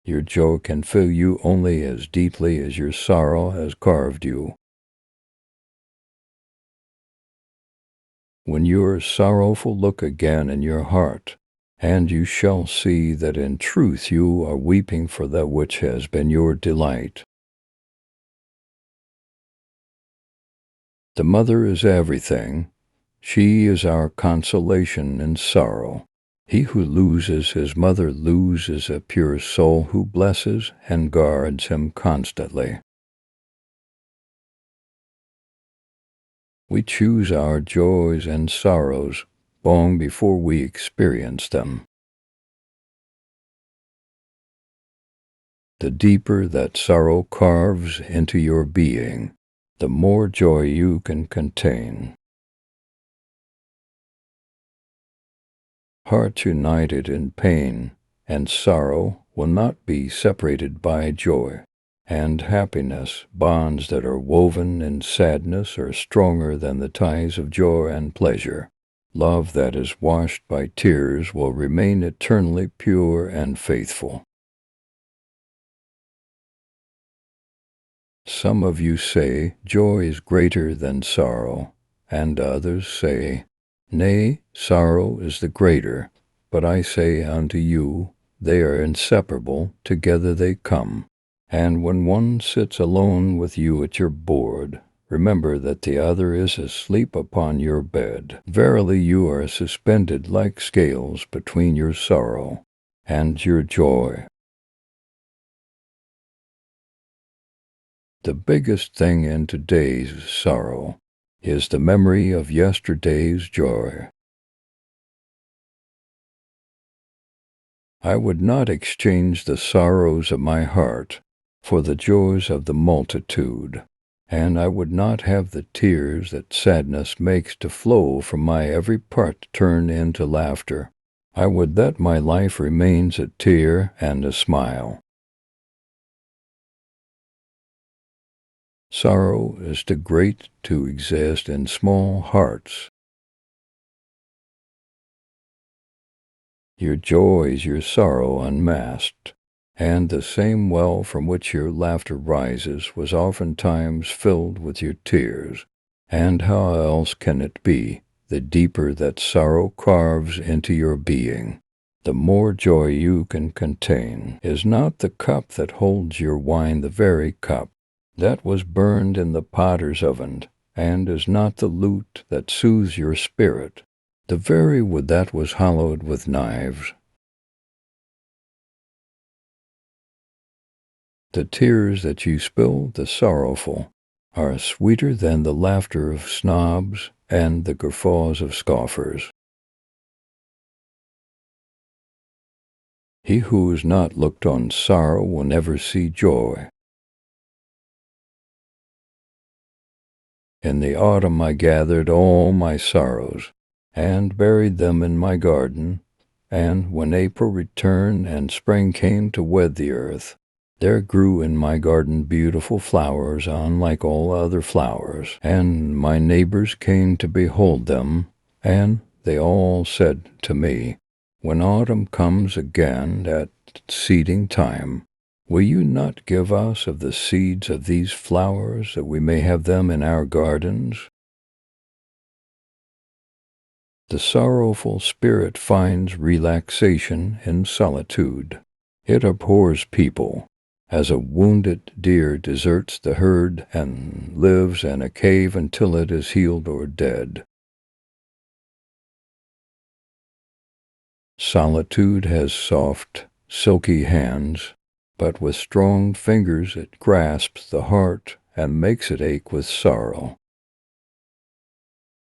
Your joy can fill you only as deeply as your sorrow has carved you. When you are sorrowful, look again in your heart, and you shall see that in truth you are weeping for that which has been your delight. The mother is everything. She is our consolation in sorrow. He who loses his mother loses a pure soul who blesses and guards him constantly. We choose our joys and sorrows long before we experience them. The deeper that sorrow carves into your being, the more joy you can contain. Hearts united in pain and sorrow will not be separated by joy, and happiness, bonds that are woven in sadness, are stronger than the ties of joy and pleasure. Love that is washed by tears will remain eternally pure and faithful. Some of you say, joy is greater than sorrow, and others say, nay, sorrow is the greater. But I say unto you, they are inseparable, together they come. And when one sits alone with you at your board, remember that the other is asleep upon your bed. Verily you are suspended like scales between your sorrow and your joy. The biggest thing in today's sorrow is the memory of yesterday's joy. I would not exchange the sorrows of my heart for the joys of the multitude, and I would not have the tears that sadness makes to flow from my every part turn into laughter. I would that my life remains a tear and a smile. Sorrow is too great to exist in small hearts. Your joy is your sorrow unmasked, and the same well from which your laughter rises was oftentimes filled with your tears. And how else can it be? The deeper that sorrow carves into your being, the more joy you can contain. Is not the cup that holds your wine the very cup that was burned in the potter's oven, and is not the lute that soothes your spirit the very wood that was hollowed with knives? The tears that you spill, the sorrowful, are sweeter than the laughter of snobs and the guffaws of scoffers. He who has not looked on sorrow will never see joy. In the autumn I gathered all my sorrows, and buried them in my garden, and when April returned and spring came to wed the earth, there grew in my garden beautiful flowers unlike all other flowers, and my neighbors came to behold them, and they all said to me, when autumn comes again at seeding time, will you not give us of the seeds of these flowers, that we may have them in our gardens? The sorrowful spirit finds relaxation in solitude. It abhors people, as a wounded deer deserts the herd and lives in a cave until it is healed or dead. Solitude has soft, silky hands, but with strong fingers it grasps the heart and makes it ache with sorrow.